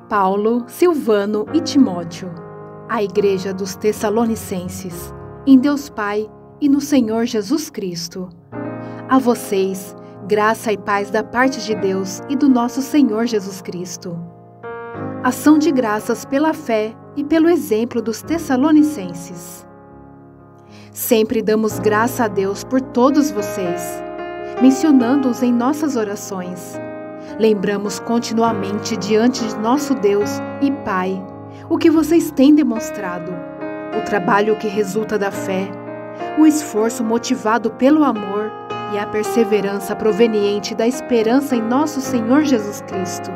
Paulo, Silvano e Timóteo, à Igreja dos Tessalonicenses, em Deus Pai e no Senhor Jesus Cristo. A vocês, graça e paz da parte de Deus e do nosso Senhor Jesus Cristo. Ação de graças pela fé e pelo exemplo dos Tessalonicenses. Sempre damos graça a Deus por todos vocês, mencionando-os em nossas orações. Lembramos continuamente diante de nosso Deus e Pai o que vocês têm demonstrado, o trabalho que resulta da fé, o esforço motivado pelo amor e a perseverança proveniente da esperança em nosso Senhor Jesus Cristo.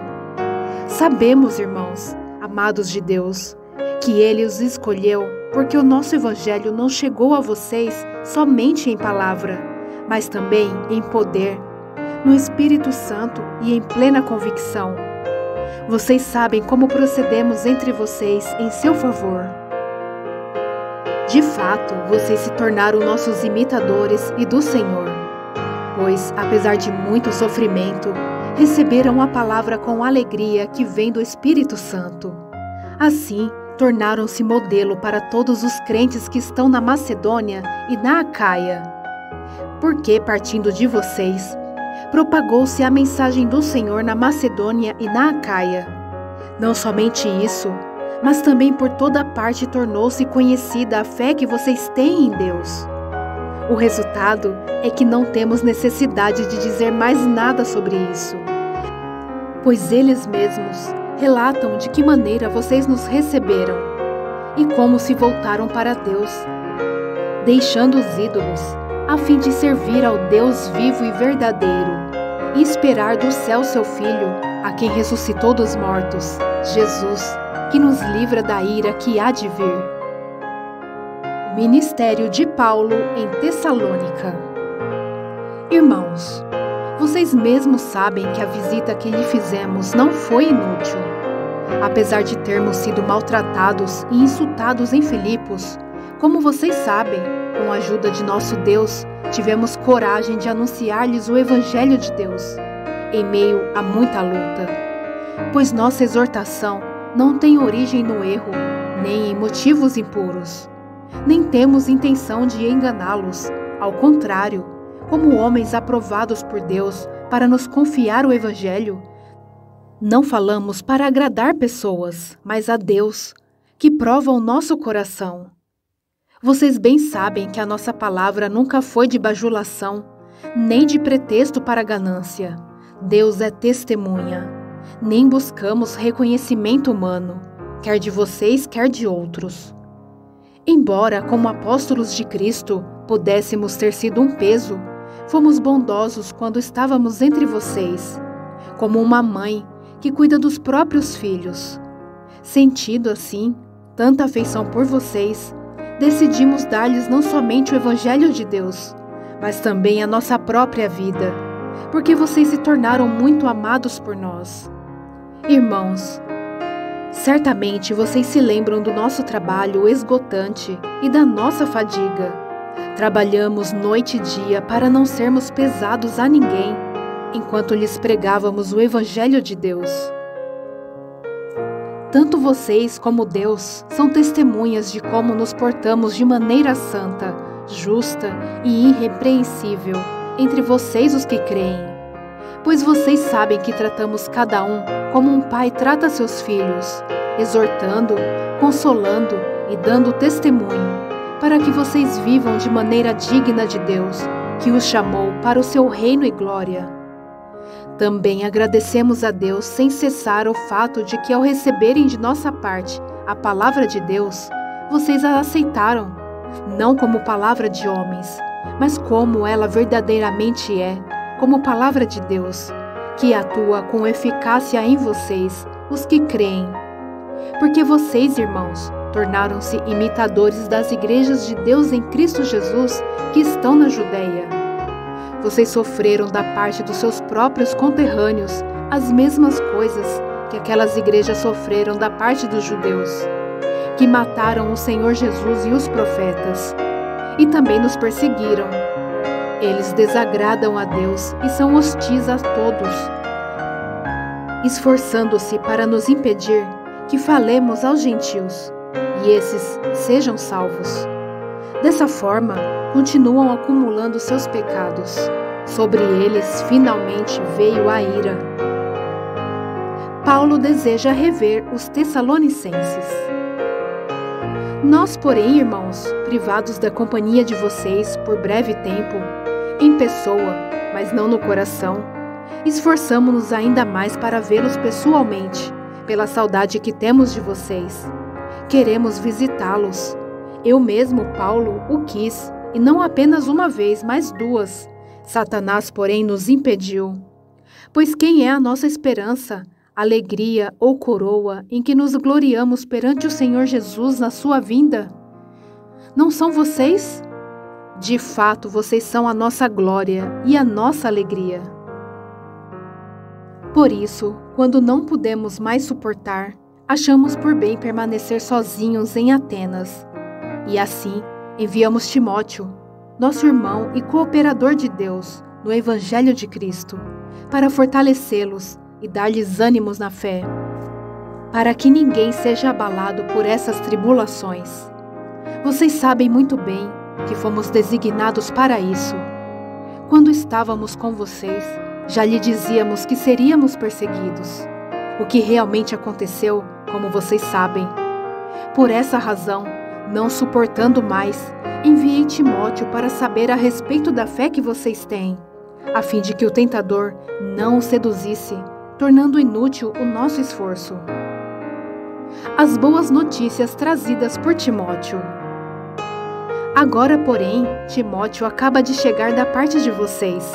Sabemos, irmãos, amados de Deus, que Ele os escolheu porque o nosso Evangelho não chegou a vocês somente em palavra, mas também em poder, no Espírito Santo e em plena convicção. Vocês sabem como procedemos entre vocês em seu favor. De fato, vocês se tornaram nossos imitadores e do Senhor, pois, apesar de muito sofrimento, receberam a palavra com alegria que vem do Espírito Santo. Assim, tornaram-se modelo para todos os crentes que estão na Macedônia e na Acaia. Porque, partindo de vocês, propagou-se a mensagem do Senhor na Macedônia e na Acaia. Não somente isso, mas também por toda parte tornou-se conhecida a fé que vocês têm em Deus. O resultado é que não temos necessidade de dizer mais nada sobre isso, pois eles mesmos relatam de que maneira vocês nos receberam e como se voltaram para Deus, deixando os ídolos, a fim de servir ao Deus vivo e verdadeiro e esperar do céu seu Filho, a quem ressuscitou dos mortos, Jesus, que nos livra da ira que há de vir. Ministério de Paulo em Tessalônica. Irmãos, vocês mesmos sabem que a visita que lhe fizemos não foi inútil. Apesar de termos sido maltratados e insultados em Filipos, como vocês sabem, com a ajuda de nosso Deus, tivemos coragem de anunciar-lhes o Evangelho de Deus, em meio a muita luta. Pois nossa exortação não tem origem no erro, nem em motivos impuros. Nem temos intenção de enganá-los, ao contrário, como homens aprovados por Deus para nos confiar o Evangelho, não falamos para agradar pessoas, mas a Deus, que prova o nosso coração. Vocês bem sabem que a nossa palavra nunca foi de bajulação, nem de pretexto para ganância. Deus é testemunha. Nem buscamos reconhecimento humano, quer de vocês, quer de outros. Embora, como apóstolos de Cristo, pudéssemos ter sido um peso, fomos bondosos quando estávamos entre vocês, como uma mãe que cuida dos próprios filhos. Sentindo, assim, tanta afeição por vocês, decidimos dar-lhes não somente o Evangelho de Deus, mas também a nossa própria vida, porque vocês se tornaram muito amados por nós. Irmãos, certamente vocês se lembram do nosso trabalho esgotante e da nossa fadiga. Trabalhamos noite e dia para não sermos pesados a ninguém, enquanto lhes pregávamos o Evangelho de Deus. Tanto vocês como Deus são testemunhas de como nos portamos de maneira santa, justa e irrepreensível entre vocês os que creem. Pois vocês sabem que tratamos cada um como um pai trata seus filhos, exortando, consolando e dando testemunho, para que vocês vivam de maneira digna de Deus, que os chamou para o seu reino e glória. Também agradecemos a Deus sem cessar o fato de que, ao receberem de nossa parte a palavra de Deus, vocês a aceitaram, não como palavra de homens, mas como ela verdadeiramente é, como palavra de Deus, que atua com eficácia em vocês, os que creem. Porque vocês, irmãos, tornaram-se imitadores das igrejas de Deus em Cristo Jesus que estão na Judeia. Vocês sofreram da parte dos seus próprios conterrâneos as mesmas coisas que aquelas igrejas sofreram da parte dos judeus, que mataram o Senhor Jesus e os profetas, e também nos perseguiram. Eles desagradam a Deus e são hostis a todos. esforçando-se para nos impedir que falemos aos gentios, e esses sejam salvos. Dessa forma, continuam acumulando seus pecados. Sobre eles, finalmente, veio a ira. Paulo deseja rever os Tessalonicenses. Nós, porém, irmãos, privados da companhia de vocês por breve tempo, em pessoa, mas não no coração, esforçamo-nos ainda mais para vê-los pessoalmente, pela saudade que temos de vocês. Queremos visitá-los. Eu mesmo, Paulo, o quis, e não apenas uma vez, mas duas. Satanás, porém, nos impediu. Pois quem é a nossa esperança, alegria ou coroa em que nos gloriamos perante o Senhor Jesus na sua vinda? Não são vocês? De fato, vocês são a nossa glória e a nossa alegria. Por isso, quando não pudemos mais suportar, achamos por bem permanecer sozinhos em Atenas. E assim, enviamos Timóteo, nosso irmão e cooperador de Deus no Evangelho de Cristo, para fortalecê-los e dar-lhes ânimos na fé, para que ninguém seja abalado por essas tribulações. Vocês sabem muito bem que fomos designados para isso. Quando estávamos com vocês, já lhe dizíamos que seríamos perseguidos, o que realmente aconteceu, como vocês sabem. Por essa razão, não suportando mais, enviei Timóteo para saber a respeito da fé que vocês têm, a fim de que o tentador não o seduzisse, tornando inútil o nosso esforço. As boas notícias trazidas por Timóteo. Agora, porém, Timóteo acaba de chegar da parte de vocês,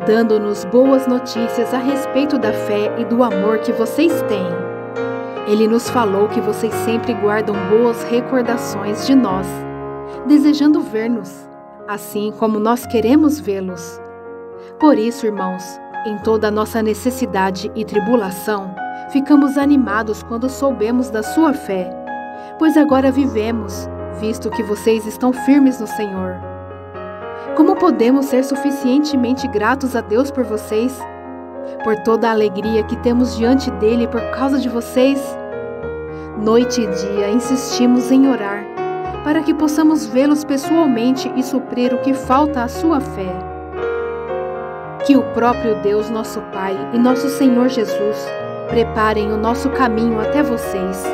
dando-nos boas notícias a respeito da fé e do amor que vocês têm. Ele nos falou que vocês sempre guardam boas recordações de nós, desejando ver-nos, assim como nós queremos vê-los. Por isso, irmãos, em toda a nossa necessidade e tribulação, ficamos animados quando soubemos da sua fé, pois agora vivemos, visto que vocês estão firmes no Senhor. Como podemos ser suficientemente gratos a Deus por vocês? Por toda a alegria que temos diante dele por causa de vocês? Noite e dia insistimos em orar, para que possamos vê-los pessoalmente e suprir o que falta à sua fé. Que o próprio Deus, nosso Pai, e nosso Senhor Jesus preparem o nosso caminho até vocês.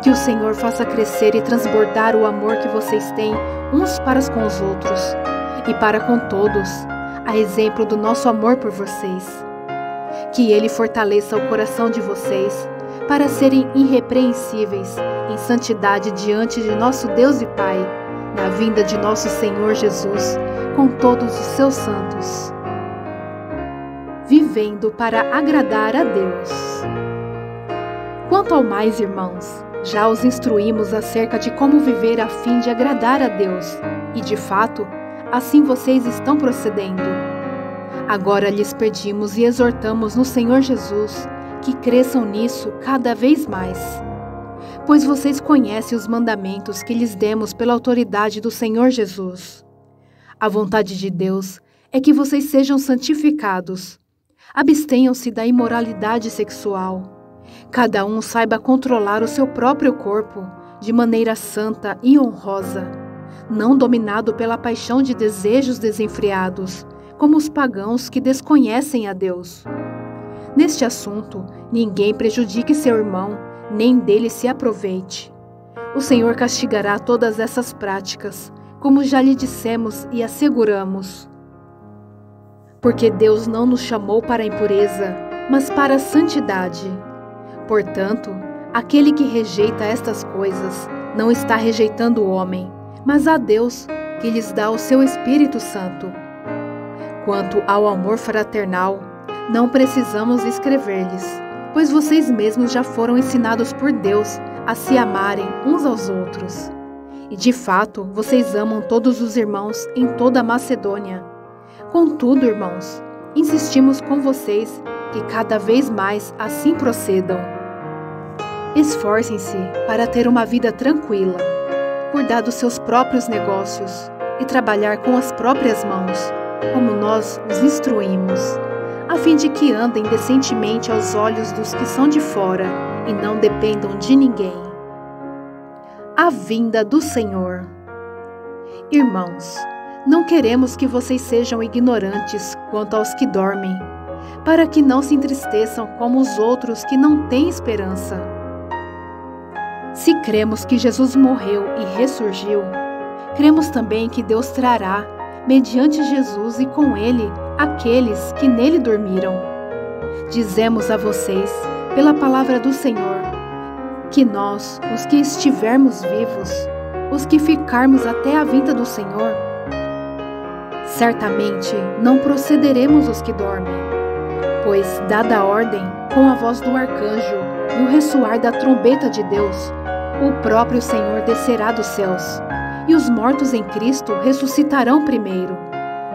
Que o Senhor faça crescer e transbordar o amor que vocês têm uns para com os outros e para com todos, a exemplo do nosso amor por vocês. Que Ele fortaleça o coração de vocês para serem irrepreensíveis em santidade diante de nosso Deus e Pai, na vinda de nosso Senhor Jesus, com todos os seus santos. Vivendo para agradar a Deus. Quanto ao mais, irmãos, já os instruímos acerca de como viver a fim de agradar a Deus, e de fato, assim vocês estão procedendo. Agora lhes pedimos e exortamos no Senhor Jesus que cresçam nisso cada vez mais. Pois vocês conhecem os mandamentos que lhes demos pela autoridade do Senhor Jesus. A vontade de Deus é que vocês sejam santificados. Abstenham-se da imoralidade sexual. Cada um saiba controlar o seu próprio corpo de maneira santa e honrosa, não dominado pela paixão de desejos desenfreados, como os pagãos que desconhecem a Deus. Neste assunto, ninguém prejudique seu irmão, nem dele se aproveite. O Senhor castigará todas essas práticas, como já lhe dissemos e asseguramos. Porque Deus não nos chamou para a impureza, mas para a santidade. Portanto, aquele que rejeita estas coisas não está rejeitando o homem, mas a Deus, que lhes dá o seu Espírito Santo. Quanto ao amor fraternal, não precisamos escrever-lhes, pois vocês mesmos já foram ensinados por Deus a se amarem uns aos outros. E de fato, vocês amam todos os irmãos em toda a Macedônia. Contudo, irmãos, insistimos com vocês que cada vez mais assim procedam. Esforcem-se para ter uma vida tranquila, cuidar dos seus próprios negócios e trabalhar com as próprias mãos, como nós os instruímos. a fim de que andem decentemente aos olhos dos que são de fora e não dependam de ninguém. A vinda do Senhor. Irmãos, não queremos que vocês sejam ignorantes quanto aos que dormem, para que não se entristeçam como os outros que não têm esperança. Se cremos que Jesus morreu e ressurgiu, cremos também que Deus trará, mediante Jesus e com Ele, aqueles que nele dormiram. Dizemos a vocês, pela palavra do Senhor, que nós, os que estivermos vivos, os que ficarmos até a vinda do Senhor, certamente não procederemos os que dormem, pois, dada a ordem, com a voz do arcanjo e o ressoar da trombeta de Deus, o próprio Senhor descerá dos céus, e os mortos em Cristo ressuscitarão primeiro.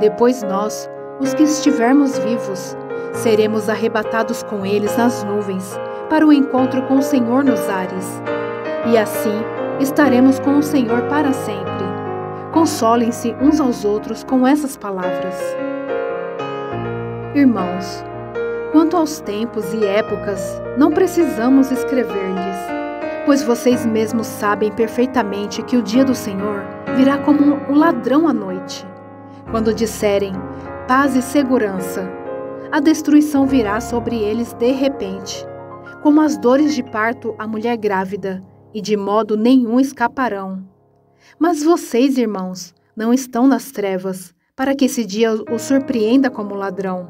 Depois nós, os que estivermos vivos, seremos arrebatados com eles nas nuvens, para o encontro com o Senhor nos ares. E assim estaremos com o Senhor para sempre. Consolem-se uns aos outros com essas palavras. Irmãos, quanto aos tempos e épocas, não precisamos escrever-lhes, pois vocês mesmos sabem perfeitamente que o dia do Senhor virá como um ladrão à noite. Quando disserem paz e segurança, a destruição virá sobre eles de repente, como as dores de parto à mulher grávida, e de modo nenhum escaparão. Mas vocês, irmãos, não estão nas trevas, para que esse dia os surpreenda como ladrão.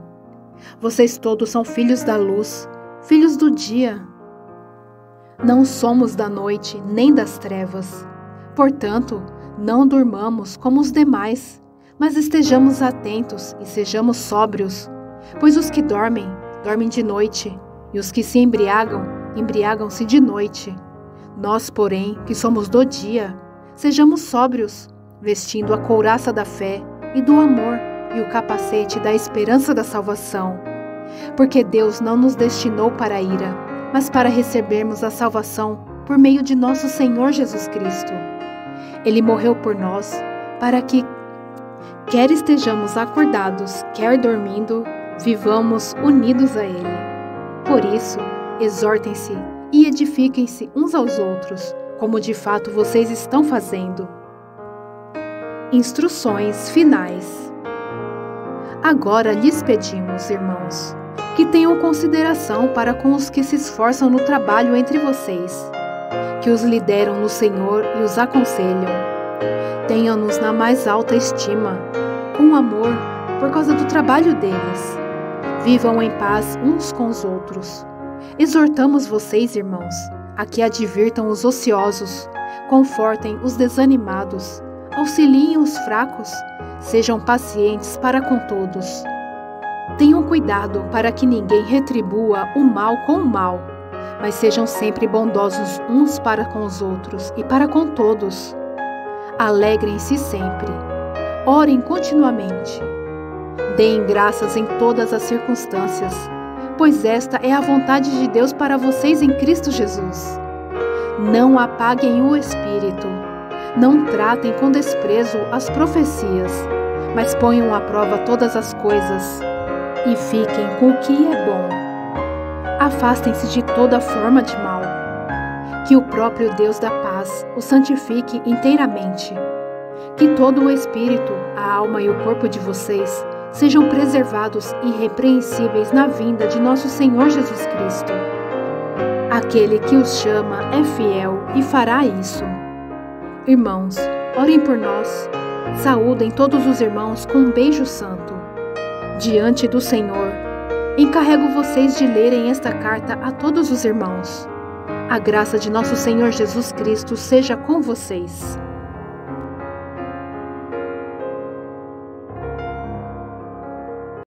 Vocês todos são filhos da luz, filhos do dia. Não somos da noite nem das trevas. Portanto, não durmamos como os demais, mas estejamos atentos e sejamos sóbrios, pois os que dormem, dormem de noite, e os que se embriagam, embriagam-se de noite. Nós, porém, que somos do dia, sejamos sóbrios, vestindo a couraça da fé e do amor e o capacete da esperança da salvação. Porque Deus não nos destinou para a ira, mas para recebermos a salvação por meio de nosso Senhor Jesus Cristo. Ele morreu por nós, para que, quer estejamos acordados, quer dormindo, vivamos unidos a Ele. Por isso, exortem-se e edifiquem-se uns aos outros, como de fato vocês estão fazendo. Instruções finais. Agora lhes pedimos, irmãos, que tenham consideração para com os que se esforçam no trabalho entre vocês, que os lideram no Senhor e os aconselham. Tenham-nos na mais alta estima, com amor, por causa do trabalho deles. Vivam em paz uns com os outros. Exortamos vocês, irmãos, a que advirtam os ociosos, confortem os desanimados, auxiliem os fracos, sejam pacientes para com todos. Tenham cuidado para que ninguém retribua o mal com o mal, mas sejam sempre bondosos uns para com os outros e para com todos. Alegrem-se sempre. Orem continuamente. Deem graças em todas as circunstâncias, pois esta é a vontade de Deus para vocês em Cristo Jesus. Não apaguem o espírito. Não tratem com desprezo as profecias, mas ponham à prova todas as coisas e fiquem com o que é bom. Afastem-se de toda forma de mal. Que o próprio Deus da paz os santifique inteiramente. Que todo o espírito, a alma e o corpo de vocês sejam preservados irrepreensíveis na vinda de nosso Senhor Jesus Cristo. Aquele que os chama é fiel e fará isso. Irmãos, orem por nós. Saúdem todos os irmãos com um beijo santo. Diante do Senhor, encarrego vocês de lerem esta carta a todos os irmãos. A graça de nosso Senhor Jesus Cristo seja com vocês.